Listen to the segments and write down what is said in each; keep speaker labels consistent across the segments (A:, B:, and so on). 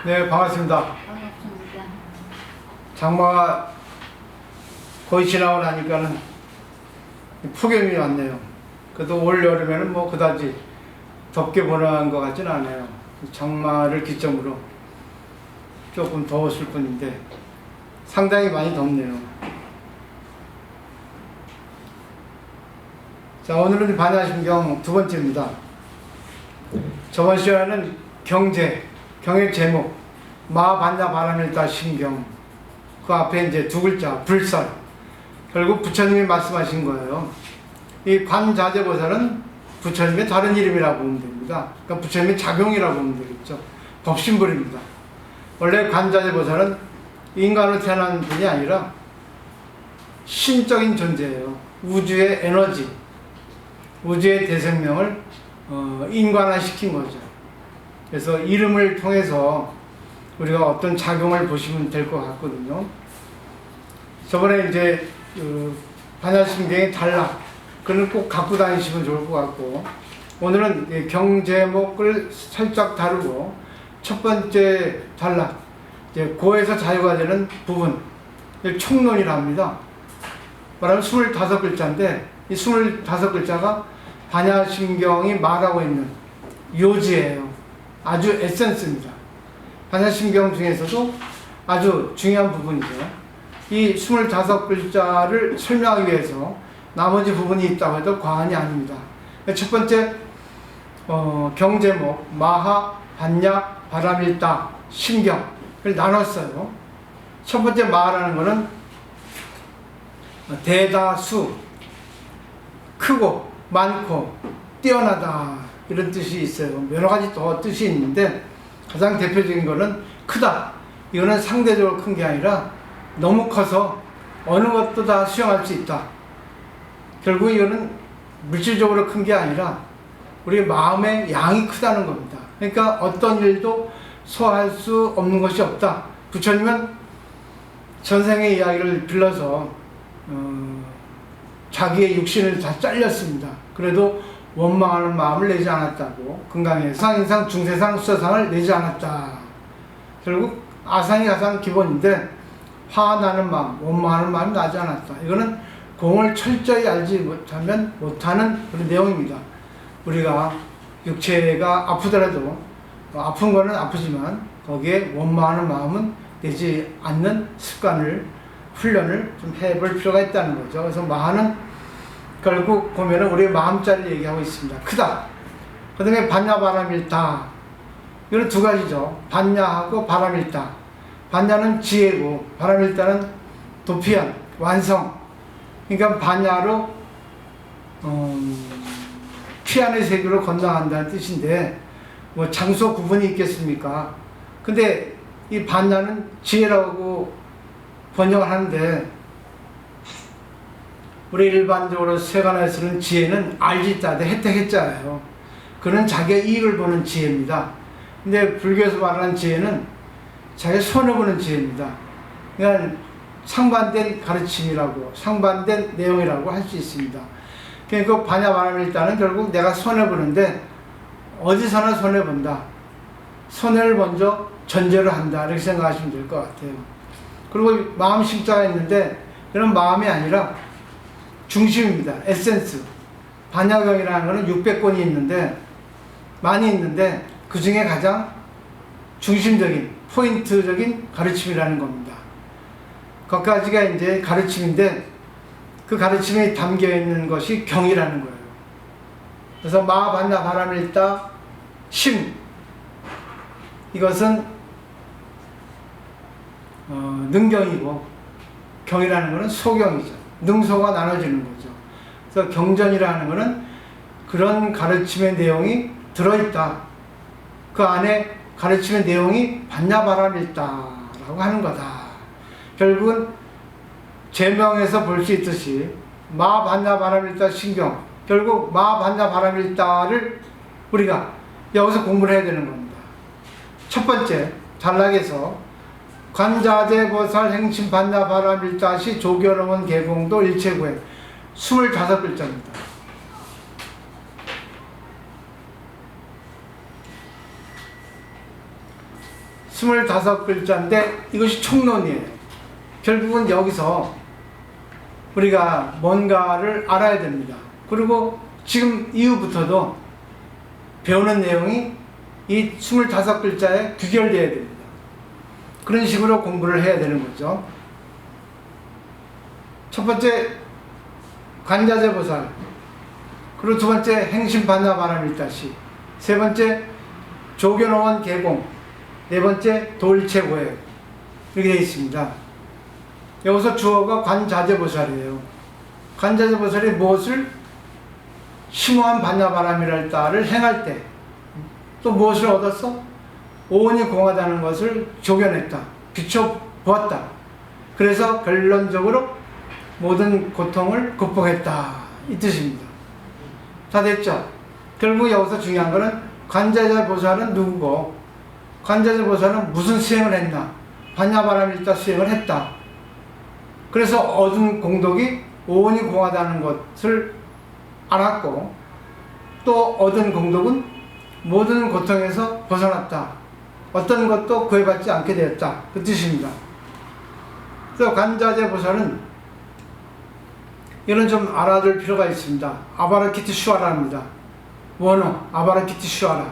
A: 네, 반갑습니다.
B: 반갑습니다.
A: 장마가 거의 지나고 나니까는 폭염이 왔네요. 그래도 올 여름에는 뭐 그다지 덥게 보내는 것 같지는 않아요. 장마를 기점으로 조금 더웠을 뿐인데 상당히 많이 덥네요. 자, 오늘은 반야심경 두 번째입니다. 저번 시간에는 경의 제목 마반야 바람일다 심경, 그 앞에 이제 두 글자 불설, 결국 부처님이 말씀하신 거예요. 이 관자재보살은 부처님의 다른 이름이라고 보면 됩니다. 그러니까 부처님의 작용이라고 보면 되겠죠. 법신불입니다. 원래 관자재보살은 인간으로 태어난 분이 아니라 신적인 존재예요. 우주의 에너지, 우주의 대생명을 인간화시킨 거죠. 그래서 이름을 통해서 우리가 어떤 작용을 보시면 될 것 같거든요. 저번에 이제 반야심경의 단락, 그걸 꼭 갖고 다니시면 좋을 것 같고, 오늘은 경제목을 살짝 다루고 첫 번째 단락, 이제 고에서 자유가 되는 부분, 총론이라 합니다. 말하면 25글자인데 이 25글자가 반야심경이 말하고 있는 요지예요. 아주 에센스입니다. 반야심경 중에서도 아주 중요한 부분이죠. 이 25글자를 설명하기 위해서 나머지 부분이 있다고 해도 과언이 아닙니다. 첫 번째 경제목 마하, 반야, 바람일다, 심경을 나눴어요. 첫 번째 마라는 것은 대다수, 크고 많고 뛰어나다, 이런 뜻이 있어요. 여러 가지 더 뜻이 있는데 가장 대표적인 거는 크다. 이거는 상대적으로 큰 게 아니라 너무 커서 어느 것도 다 수용할 수 있다. 결국 이거는 물질적으로 큰 게 아니라 우리 마음의 양이 크다는 겁니다. 그러니까 어떤 일도 소화할 수 없는 것이 없다. 부처님은 전생의 이야기를 빌려서 자기의 육신을 다 잘렸습니다. 그래도 원망하는 마음을 내지 않았다고. 금강에 상인상, 중세상, 수사상을 내지 않았다. 결국 아상이 가장 기본인데 화나는 마음, 원망하는 마음이 나지 않았다. 이거는 공을 철저히 알지 못하면 못하는 그런 내용입니다. 우리가 육체가 아프더라도 아픈 거는 아프지만 거기에 원망하는 마음은 내지 않는 습관을, 훈련을 좀 해볼 필요가 있다는 거죠. 그래서 마하는 결국 보면은 우리의 마음자리를 얘기하고 있습니다. 크다. 그 다음에 반야 바람일다. 이건 두 가지죠. 반야하고 바람일다. 반야는 지혜고 바람일다는 도피한, 완성. 그러니까 반야로 피안의 세계로 건너간다는 뜻인데 뭐 장소 구분이 있겠습니까? 근데 이 반야는 지혜라고 번역을 하는데 우리 일반적으로 세간에 쓰는 지혜는 알지따, 혜택했자예요. 그는 자기의 이익을 보는 지혜입니다. 근데 불교에서 말하는 지혜는 자기 손해보는 지혜입니다. 그러니까 상반된 가르침이라고, 상반된 내용이라고 할 수 있습니다. 그러니까 반야바람일다는 결국 내가 손해보는데 어디서나 손해본다. 손해를 먼저 전제로 한다. 이렇게 생각하시면 될 것 같아요. 그리고 마음 심자가 있는데 그런 마음이 아니라 중심입니다. 에센스. 반야경이라는 것은 600권이 있는데 많이 있는데 그 중에 가장 중심적인 포인트적인 가르침이라는 겁니다. 거기까지가 이제 가르침인데 그 가르침이 담겨 있는 것이 경이라는 거예요. 그래서 마, 반야, 바람일다, 심, 이것은 능경이고 경이라는 것은 소경이죠. 능소가 나눠지는 거죠. 그래서 경전이라는 것은 그런 가르침의 내용이 들어있다. 그 안에 가르침의 내용이 반야바람일다라고 하는 거다. 결국은 제명에서 볼 수 있듯이 마 반야바람일다 신경, 결국 마 반야바람일다를 우리가 여기서 공부를 해야 되는 겁니다. 첫 번째 단락에서 관자재보살 행심 반야바람일다시 조결원원 개공도 일체구행 25글자입니다. 25글자인데 이것이 총론이에요. 결국은 여기서 우리가 뭔가를 알아야 됩니다. 그리고 지금 이후부터도 배우는 내용이 이 25글자에 귀결되어야 됩니다. 그런 식으로 공부를 해야 되는 거죠. 첫 번째 관자재보살, 그리고 두 번째 행심반야바라밀다시, 세 번째 조견어원 계공, 네 번째 돌체고액, 이렇게 되어 있습니다. 여기서 주어가 관자재보살이에요. 관자재보살이 무엇을 심오한 반야바라밀다를 행할 때 또 무엇을 얻었어? 오온이 공하다는 것을 조견했다, 비춰보았다. 그래서 결론적으로 모든 고통을 극복했다, 이 뜻입니다. 다 됐죠? 결국 여기서 중요한 것은 관자재보살은 누구고, 관자재보살은 무슨 수행을 했나? 반야바라밀다 수행을 했다. 그래서 얻은 공덕이 오온이 공하다는 것을 알았고, 또 얻은 공덕은 모든 고통에서 벗어났다. 어떤 것도 구애받지 않게 되었다, 그 뜻입니다. 그래서 관자재보살은 이런 좀 알아둘 필요가 있습니다. 아바라키티슈와라입니다. 원어 아바라키티슈와라.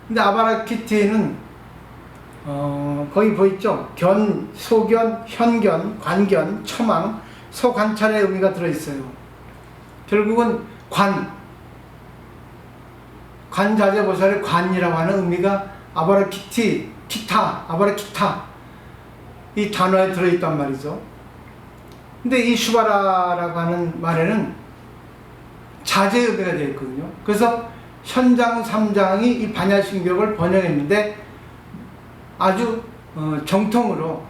A: 근데 아바라키티는 거기 보이죠? 견, 소견, 현견, 관견, 처망, 소관찰의 의미가 들어있어요. 결국은 관자재보살의 관이라고 하는 의미가 아바라키티, 키타, 아바라키타, 이 단어에 들어있단 말이죠. 근데 이 슈바라라고 하는 말에는 자제의 의미가 되어 있거든요. 그래서 현장 3장이 이 반야심경을 번역했는데 아주 정통으로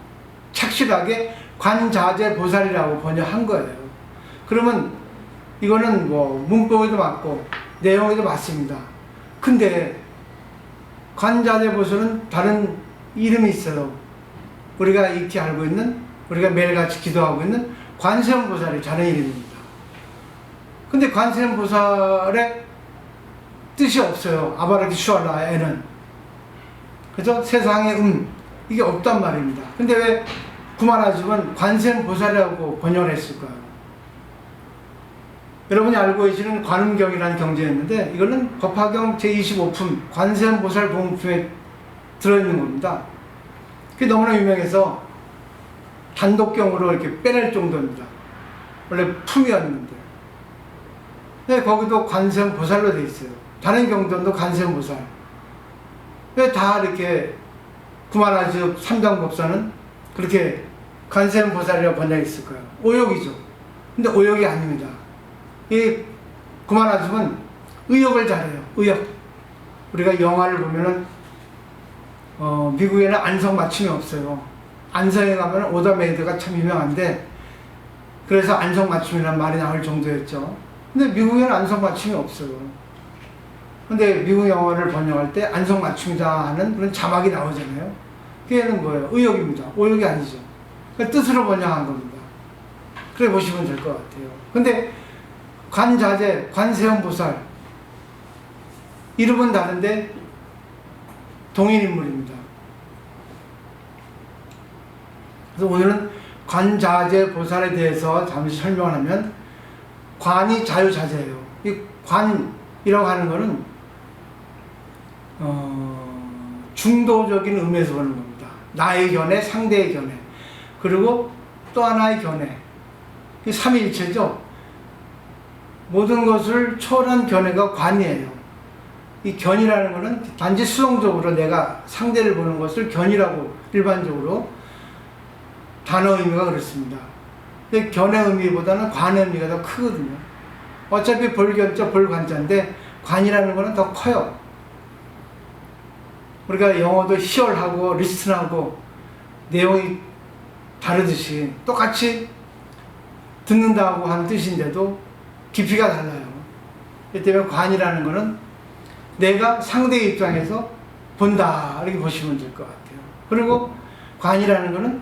A: 착실하게 관자재보살이라고 번역한 거예요. 그러면 이거는 뭐 문법에도 맞고 내용에도 맞습니다. 근데 관자재보살은 다른 이름이 있어요. 우리가 익히 알고 있는, 우리가 매일같이 기도하고 있는 관세음보살이 다른 이름입니다. 근데 관세음보살의 뜻이 없어요. 아바라키슈알라에는. 그죠? 세상에 이게 없단 말입니다. 근데 왜 구마라집은 관세음보살이라고 번역을 했을까요? 여러분이 알고 계시는 관음경이라는 경제였는데 이거는 법화경 제25품 관세음보살 보험품에 들어있는 겁니다. 그게 너무나 유명해서 단독경으로 이렇게 빼낼 정도입니다. 원래 품이었는데. 근데 거기도 관세음보살로 되어 있어요. 다른 경전도 관세음보살. 왜 다 이렇게 구마라집 삼장법사는 그렇게 관세음보살이라고 번역했을까요? 오역이죠. 근데 오역이 아닙니다. 이 구마라집은 의역을 잘해요. 의역. 우리가 영화를 보면은 미국에는 안성 맞춤이 없어요. 안성에 가면 오다메이드가 참 유명한데 그래서 안성 맞춤이라는 말이 나올 정도였죠. 근데 미국에는 안성 맞춤이 없어요. 근데 미국 영화를 번역할 때 안성 맞춤이다 하는 그런 자막이 나오잖아요. 그게는 뭐예요? 의역입니다. 오역이 아니죠. 그러니까 뜻으로 번역한 겁니다. 그래 보시면 될 것 같아요. 근데 관자재, 관세음보살 이름은 다른데 동일인물입니다. 그래서 오늘은 관자재보살에 대해서 잠시 설명을 하면 관이 자유자재예요. 이 관이라고 하는 것은 중도적인 의미에서 보는 겁니다. 나의 견해, 상대의 견해, 그리고 또 하나의 견해. 이 삼위일체죠. 모든 것을 초월한 견해가 관이에요. 이 견이라는 것은 단지 수동적으로 내가 상대를 보는 것을 견이라고 일반적으로 단어 의미가 그렇습니다. 근데 견의 의미보다는 관의 의미가 더 크거든요. 어차피 볼견자, 볼관자인데 관이라는 것은 더 커요. 우리가 영어도 히얼하고 리스트하고 내용이 다르듯이 똑같이 듣는다고 하는 뜻인데도 깊이가 달라요. 이 때문에 관이라는 것은 내가 상대의 입장에서 본다, 이렇게 보시면 될 것 같아요. 그리고 관이라는 것은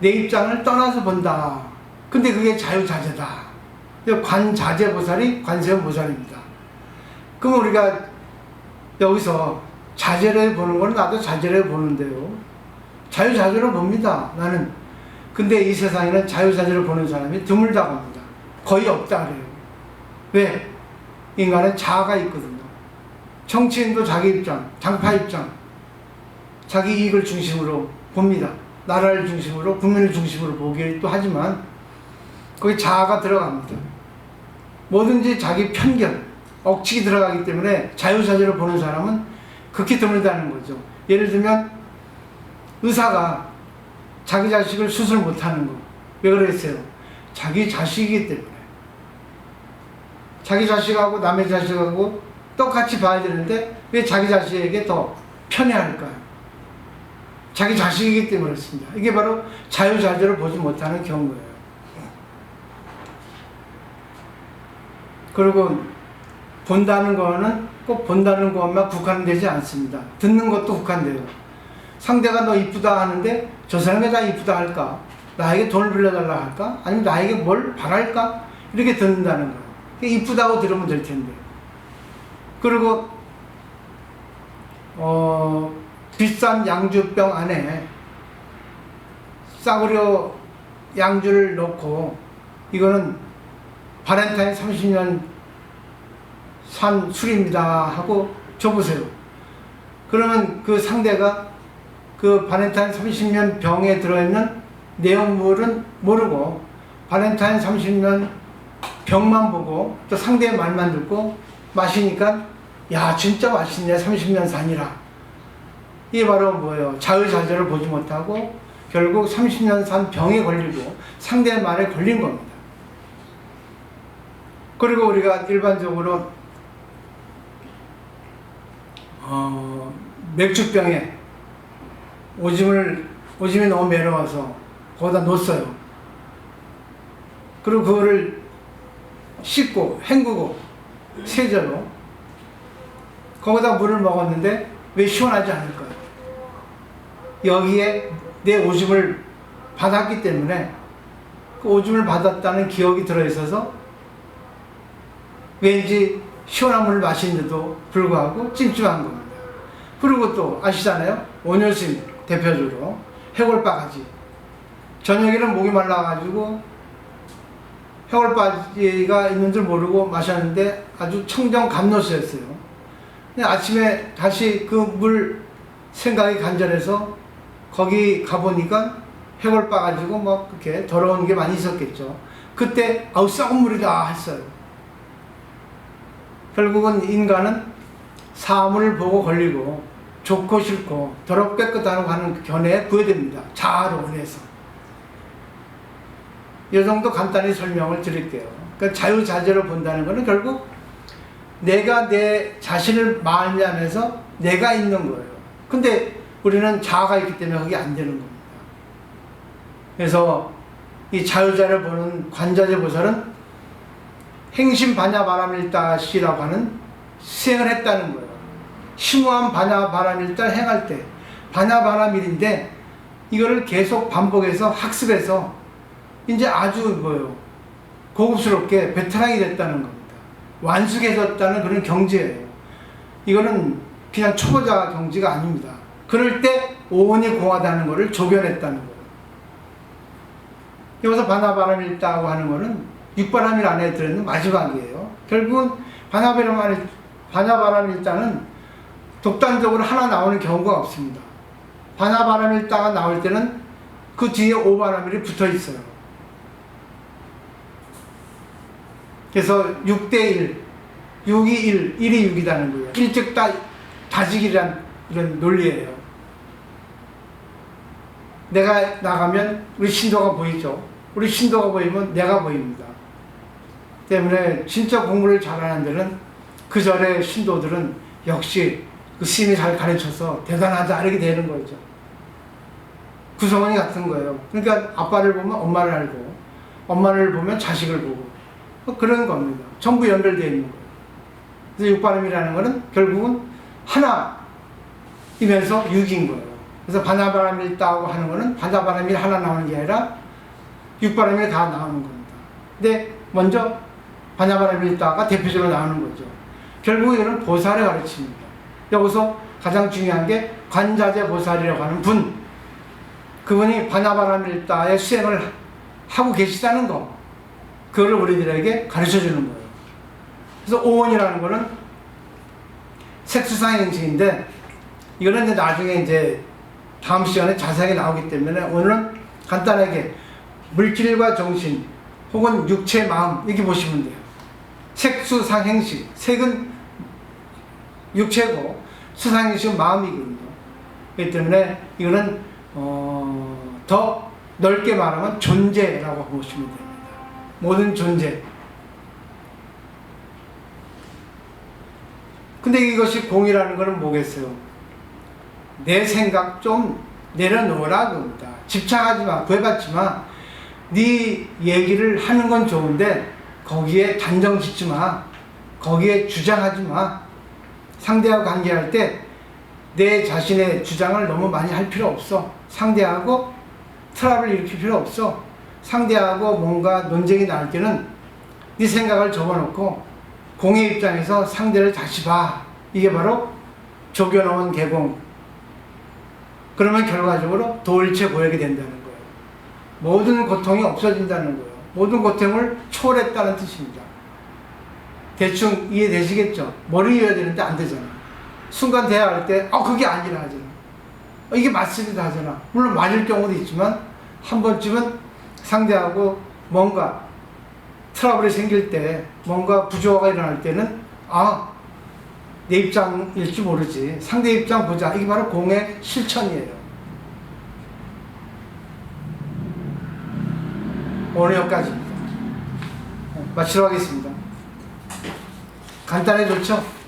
A: 내 입장을 떠나서 본다. 근데 그게 자유자재다. 관자재보살이 관세음보살입니다. 그럼 우리가 여기서 자제를 보는 건 나도 자제를 보는데요. 자유자재로 봅니다, 나는. 근데 이 세상에는 자유자재로 보는 사람이 드물다고 합니다. 거의 없다 그래요. 왜? 인간은 자아가 있거든요. 정치인도 자기 입장, 당파 입장, 자기 이익을 중심으로 봅니다. 나라를 중심으로, 국민을 중심으로 보기도 하지만 거기 자아가 들어갑니다. 뭐든지 자기 편견, 억측이 들어가기 때문에 자유자재로 보는 사람은 극히 드물다는 거죠. 예를 들면 의사가 자기 자식을 수술 못하는 거. 왜 그랬어요? 자기 자식이기 때문에. 자기 자식하고 남의 자식하고 똑같이 봐야 되는데 왜 자기 자식에게 더 편애할까요? 자기 자식이기 때문에 그렇습니다. 이게 바로 자유자재로 보지 못하는 경우예요. 그리고 본다는 거는 꼭 본다는 것만 국한되지 않습니다. 듣는 것도 국한돼요. 상대가 너 이쁘다 하는데 저 사람이 나 이쁘다 할까? 나에게 돈을 빌려달라 할까? 아니면 나에게 뭘 바랄까? 이렇게 듣는다는 거예요. 이쁘다고 들으면 될 텐데. 그리고 비싼 양주병 안에 싸구려 양주를 넣고 이거는 바렌타인 30년 산 술입니다 하고 줘보세요. 그러면 그 상대가 그 바렌타인 30년 병에 들어있는 내용물은 모르고 바렌타인 30년 병만 보고 또 상대의 말만 듣고 마시니까 야 진짜 맛있네 30년 산이라. 이게 바로 뭐예요? 자유자재를 보지 못하고 결국 30년 산 병에 걸리고 상대의 말에 걸린 겁니다. 그리고 우리가 일반적으로 맥주병에 오줌이 너무 매려워서 거기다 놓았어요. 그리고 그거를 씻고 헹구고 세제로 거기다 물을 먹었는데 왜 시원하지 않을까요? 여기에 내 오줌을 받았기 때문에 그 오줌을 받았다는 기억이 들어있어서 왠지 시원한 물을 마시는데도 불구하고 찜찜한 겁니다. 그리고 또 아시잖아요? 온효심 대표적으로 해골바가지. 저녁에는 목이 말라가지고 해골바지가 있는 줄 모르고 마셨는데 아주 청정 감노수였어요. 근데 아침에 다시 그 물 생각이 간절해서 거기 가보니까 해골바가지고 막 그렇게 더러운 게 많이 있었겠죠. 그때 아우 썩은 물이다 했어요. 결국은 인간은 사물을 보고 걸리고 좋고 싫고 더럽고 깨끗하고 하는 견해에 구애됩니다. 자아로 인해서. 이 정도 간단히 설명을 드릴게요. 그러니까 자유자재로 본다는 것은 결국 내가 내 자신을 말미암아서 내가 있는 거예요. 근데 우리는 자아가 있기 때문에 그게 안 되는 겁니다. 그래서 이 자유자를 보는 관자재 보살은 행심반야바람일다시라고 하는 수행을 했다는 거예요. 심오한 반야바람일다 행할 때 반야바람일인데 이거를 계속 반복해서 학습해서 이제 아주 뭐요 고급스럽게 베테랑이 됐다는 겁니다. 완숙해졌다는 그런 경지예요. 이거는 그냥 초보자 경지가 아닙니다. 그럴 때 오온이 공하다는 것을 조견했다는 거예요. 여기서 반야바람일다고 하는 것은 육바람일 안에 들어있는 마지막이에요. 결국은 반야바람일다는 독단적으로 하나 나오는 경우가 없습니다. 반야바람일다가 나올 때는 그 뒤에 오바람일이 붙어 있어요. 그래서 6대1, 6이 1, 1이 6이라는 거예요. 일즉 다지기란 이런 논리예요. 내가 나가면 우리 신도가 보이죠. 우리 신도가 보이면 내가 보입니다. 때문에 진짜 공부를 잘하는 데는 그 절의 신도들은 역시 그 스님이 잘 가르쳐서 대단하다 이렇게 되는 거죠. 구성원이 같은 거예요. 그러니까 아빠를 보면 엄마를 알고 엄마를 보면 자식을 보고 그런 겁니다. 전부 연결되어 있는 거예요. 그래서 육바람이라는 거는 결국은 하나이면서 육인 거예요. 그래서 반야바람일다고 하는 거는 반야바람일 하나 나오는 게 아니라 육바람이 다 나오는 겁니다. 근데 먼저 반야바람일다가 대표적으로 나오는 거죠. 결국 이거는 보살의 가르침입니다. 여기서 가장 중요한 게 관자재 보살이라고 하는 분, 그분이 바나바라밀다의 수행을 하고 계시다는 거, 그거를 우리들에게 가르쳐 주는 거예요. 그래서 오원이라는 거는 색수상행식인데, 이거는 이제 나중에 이제 다음 시간에 자세하게 나오기 때문에 오늘은 간단하게 물질과 정신 혹은 육체, 마음 이렇게 보시면 돼요. 색수상행식, 색은 육체고 수상행식은 마음이거든요. 그렇기 때문에 이거는 더 넓게 말하면 존재라고 보시면 됩니다. 모든 존재. 근데 이것이 공이라는 것은 뭐겠어요? 내 생각 좀 내려놓으라 그럽니다. 집착하지 마, 구애받지 마. 네 얘기를 하는 건 좋은데 거기에 단정 짓지 마. 거기에 주장하지 마. 상대하고 관계할 때 내 자신의 주장을 너무 많이 할 필요 없어. 상대하고 트러블을 일으킬 필요 없어. 상대하고 뭔가 논쟁이 날 때는 네 생각을 접어놓고 공의 입장에서 상대를 다시 봐. 이게 바로 조견원 개공. 그러면 결과적으로 도일체 고역이 된다는 거예요. 모든 고통이 없어진다는 거예요. 모든 고통을 초월했다는 뜻입니다. 대충 이해되시겠죠? 머리 이어야 되는데 안 되잖아. 순간 대화할 때 그게 아니라 하잖아. 이게 맞습니다 하잖아. 물론 맞을 경우도 있지만 한 번쯤은 상대하고 뭔가 트러블이 생길 때, 뭔가 부조화가 일어날 때는 내 입장일지 모르지. 상대 입장 보자. 이게 바로 공의 실천이에요. 오늘 여기까지입니다. 마치도록 하겠습니다. 간단해졌죠?